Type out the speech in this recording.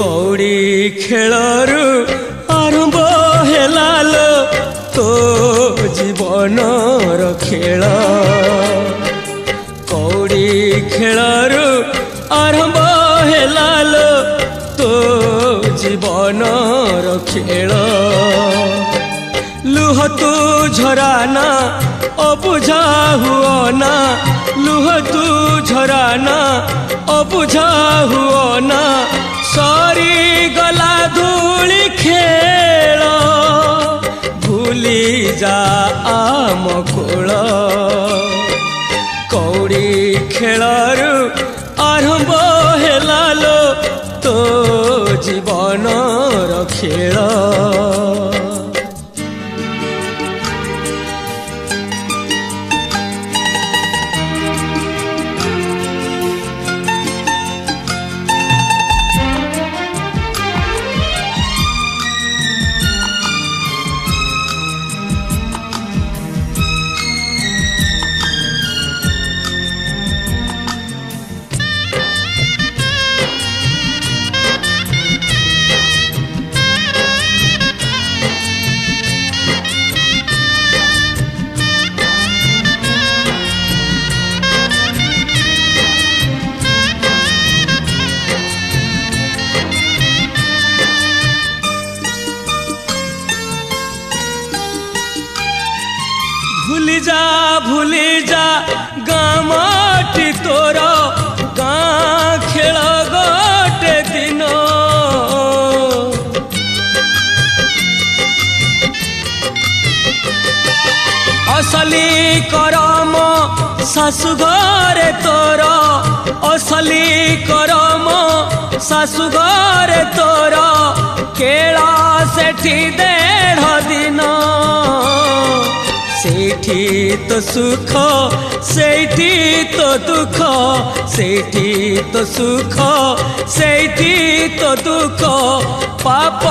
कौड़ी खेलरू आरंभ हेलालो तो जीवनर खेल कौड़ी खेलरू आरंभ हेलालो तो जीवनर खेल लुह तू झराना अबुझा हुआ ना लुह तू झराना अबुझा हुआ ना सरी गला धूली खेल भूली जा आम कूल कौड़ी खेलरू आरंभ हेलालो तो जीवनर खेल भूली जा गाँ माटी तोर गाँ खेल गोटे दिन असली करम शाशु घरे तोर असली करम शाशु घरे तोर केला सेठी 1.5 दिन सेठी तो सुख सेठी तो दुख सेठी तो सुख सेठी तो दुख पाप